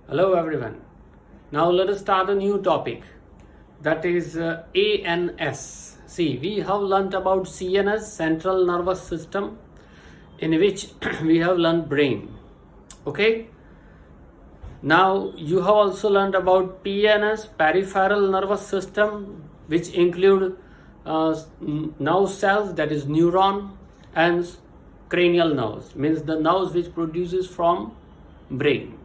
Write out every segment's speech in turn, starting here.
Hello everyone. Now let us start a new topic, that is ANS. See, we have learnt about CNS, Central Nervous System, in which we have learnt brain. Okay. Now you have also learnt about PNS, Peripheral Nervous System, which include nerve cells, that is neuron, and cranial nerves, means the nerves which produces from brain.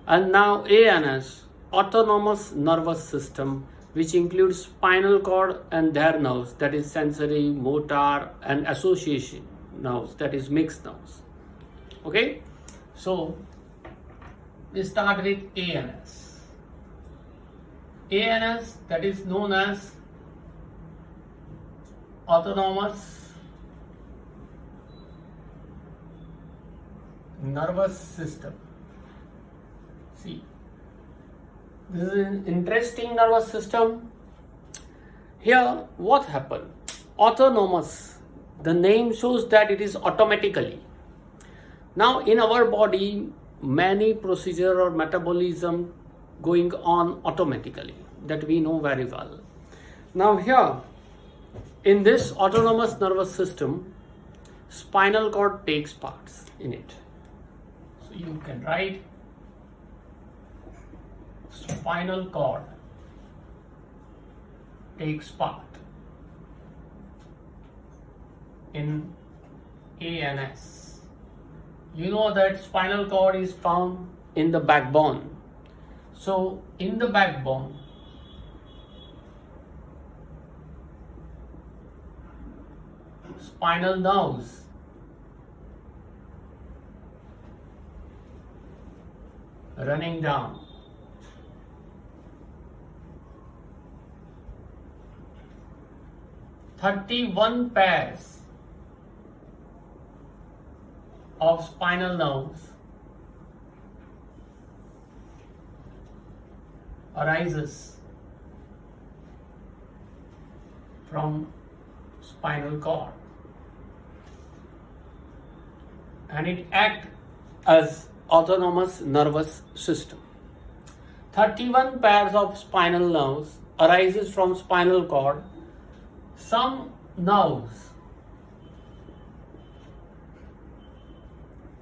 And now ANS, Autonomous Nervous System, which includes spinal cord and their nerves, that is sensory, motor, and association nerves, that is mixed nerves. Okay, so we start with ANS. ANS, that is known as Autonomous Nervous System. See, this is an interesting nervous system. Here, what happened? Autonomous. The name shows that it is automatically. Now, in our body, many procedure or metabolism going on automatically, that we know very well. Now, here, in this autonomous nervous system, spinal cord takes parts in it. So you can write spinal cord takes part in ANS. You know that spinal cord is found in the backbone. So in the backbone, spinal nerves running down. "31 pairs of spinal nerves arises from spinal cord, and it acts as autonomous nervous system. 31 pairs of spinal nerves arises from spinal cord. Some nerves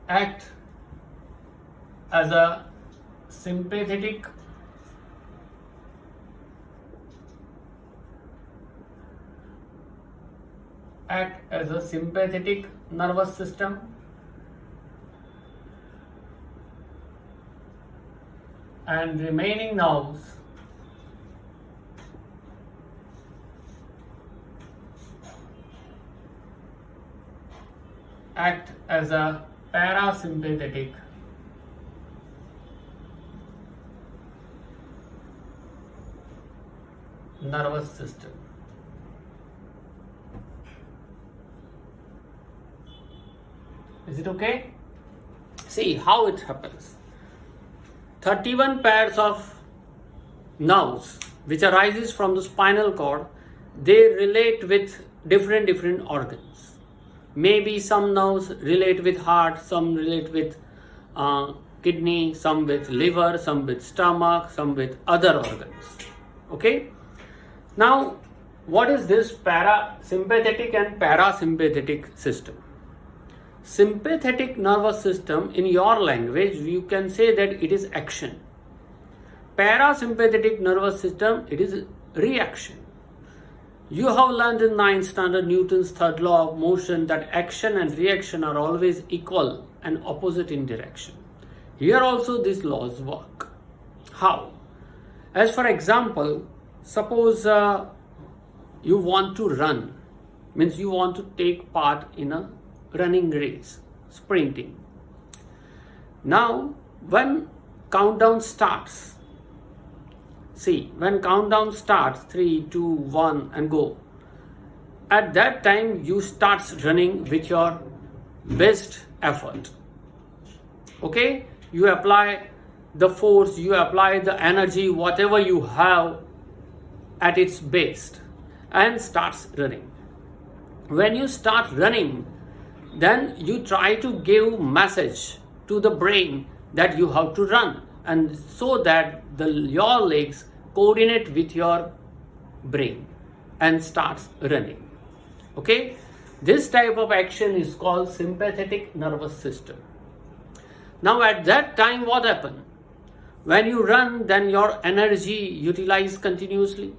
act as a sympathetic nervous system, and remaining nerves act as a parasympathetic nervous system. Is it okay? See how it happens. 31 pairs of nerves which arises from the spinal cord, they relate with different organs. Maybe some nerves relate with heart, some relate with kidney, some with liver, some with stomach, some with other organs. Okay. Now, what is this sympathetic and parasympathetic system? Sympathetic nervous system, in your language, you can say that it is action. Parasympathetic nervous system, it is reaction. You have learned in 9th standard Newton's third law of motion that action and reaction are always equal and opposite in direction. Here also these laws work. How? As for example, suppose you want to run, means you want to take part in a running race, sprinting. Now, when countdown starts, see, when countdown starts, 3, 2, 1 and go. At that time, you start running with your best effort. Okay? You apply the force, you apply the energy, whatever you have at its best, and starts running. When you start running, then you try to give message to the brain that you have to run. and so that your legs coordinate with your brain and starts running. Okay, this type of action is called sympathetic nervous system. Now at that time, what happens? When you run, then your energy utilized continuously.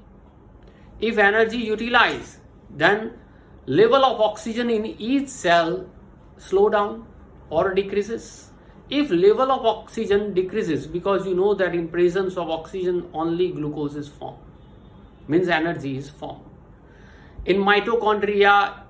If energy utilized, then level of oxygen in each cell slow down or decreases. If level of oxygen decreases, because you know that in presence of oxygen only glucose is formed, means energy is formed. In mitochondria,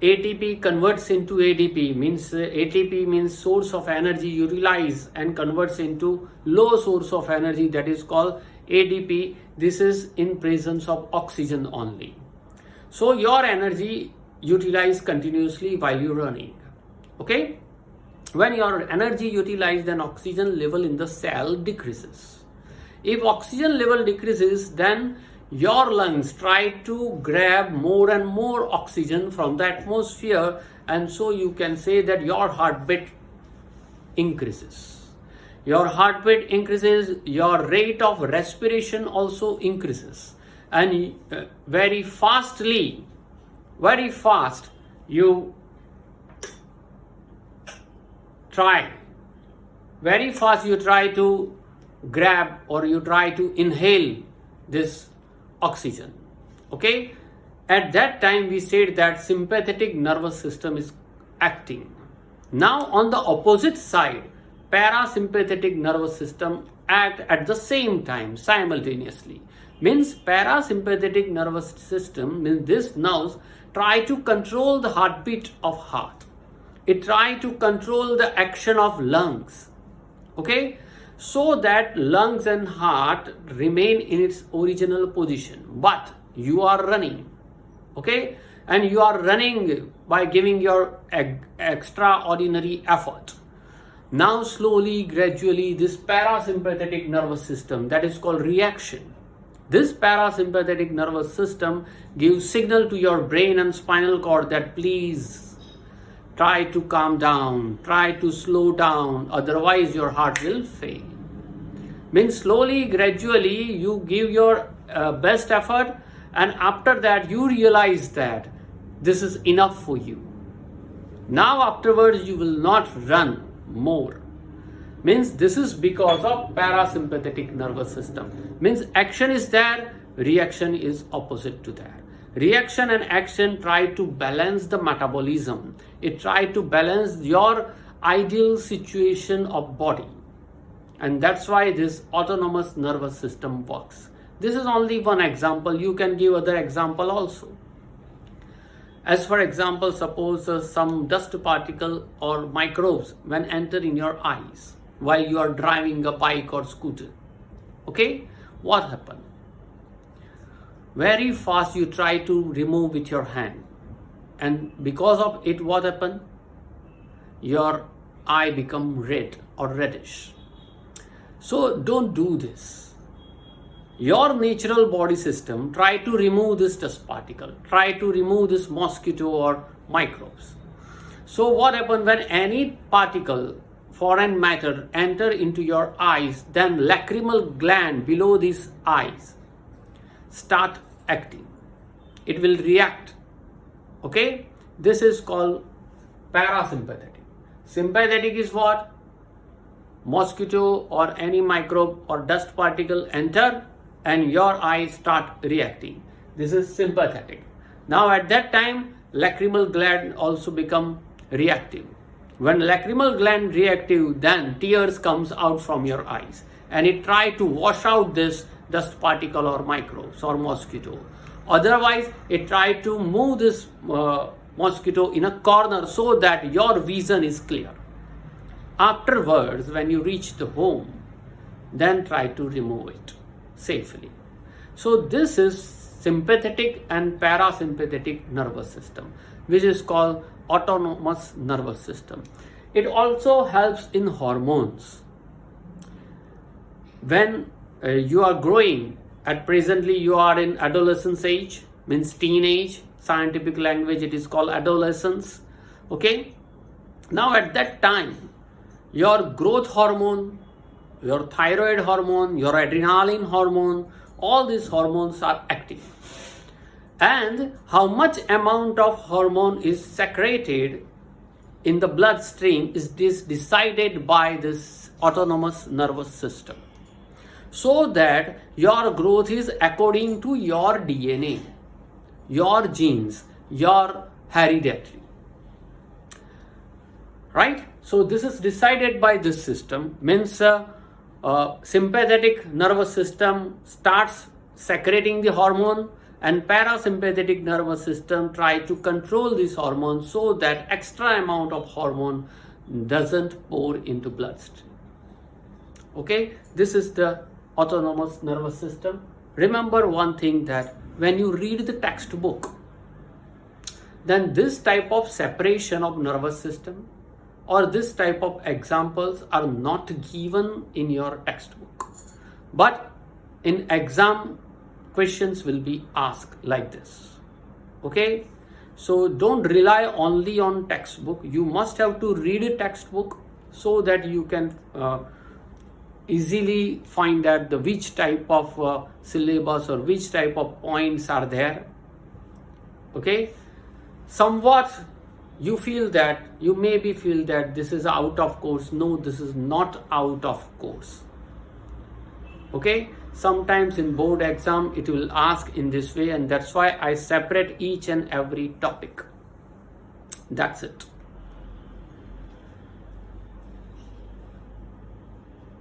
ATP converts into ADP, means ATP means source of energy utilized and converts into low source of energy, that is called ADP. This is in presence of oxygen only. So your energy utilized continuously while you're running. Okay? When your energy utilized, then oxygen level in the cell decreases. If oxygen level decreases, then your lungs try to grab more and more oxygen from the atmosphere, and so you can say that your heartbeat increases. Your heartbeat increases, your rate of respiration also increases, and very fast you try to grab or you try to inhale this oxygen. Okay, at that time we said that sympathetic nervous system is acting. Now on the opposite side, parasympathetic nervous system act at the same time simultaneously. Means parasympathetic nervous system means this nerves try to control the heartbeat of heart. It try to control the action of lungs. Okay, so that lungs and heart remain in its original position, but you are running. Okay, and you are running by giving your extraordinary effort. Now slowly, gradually, this parasympathetic nervous system, that is called reaction. This parasympathetic nervous system gives signal to your brain and spinal cord that please try to calm down, try to slow down, otherwise your heart will fail. Means slowly, gradually you give your best effort, and after that you realize that this is enough for you. Now afterwards you will not run more. Means this is because of parasympathetic nervous system. Means action is there, reaction is opposite to that. Reaction and action try to balance the metabolism. It try to balance your ideal situation of body. And that's why this autonomous nervous system works. This is only one example. You can give other example also. As for example, suppose some dust particle or microbes when enter in your eyes while you are driving a bike or scooter. Okay, what happened? Very fast you try to remove with your hand, and because of it, what happened? Your eye become red or reddish. So don't do this. Your natural body system try to remove this dust particle, try to remove this mosquito or microbes. So what happens when any particle, foreign matter enter into your eyes, then lacrimal gland below these eyes start acting. It will react. Okay, this is called parasympathetic. Sympathetic is what? Mosquito or any microbe or dust particle enter and your eyes start reacting. This is sympathetic. Now at that time, lacrimal gland also become reactive. When lacrimal gland reactive, then tears comes out from your eyes and it try to wash out this dust particle or microbes or mosquito. Otherwise, it try to move this mosquito in a corner so that your vision is clear. Afterwards, when you reach the home, then try to remove it safely. So this is sympathetic and parasympathetic nervous system, which is called autonomous nervous system. It also helps in hormones. When you are growing, at presently you are in adolescence age, means teenage, scientific language it is called adolescence. Okay, now at that time your growth hormone your thyroid hormone, your adrenaline hormone, all these hormones are active. And how much amount of hormone is secreted in the bloodstream is decided by this autonomous nervous system. So that your growth is according to your DNA, your genes, your hereditary. Right? So this is decided by this system. Means sympathetic nervous system starts secreting the hormone, and parasympathetic nervous system try to control this hormone so that extra amount of hormone doesn't pour into bloodstream. Okay, this is the autonomous nervous system. Remember one thing, that when you read the textbook, then this type of separation of nervous system or this type of examples are not given in your textbook, but in exam questions will be asked like this. Okay, so don't rely only on textbook. You must have to read a textbook so that you can easily find out which type of syllabus or which type of points are there. Okay, somewhat you feel that, you maybe feel that this is out of course. No, this is not out of course. Okay, sometimes in board exam it will ask in this way, and that's why I separate each and every topic. That's it.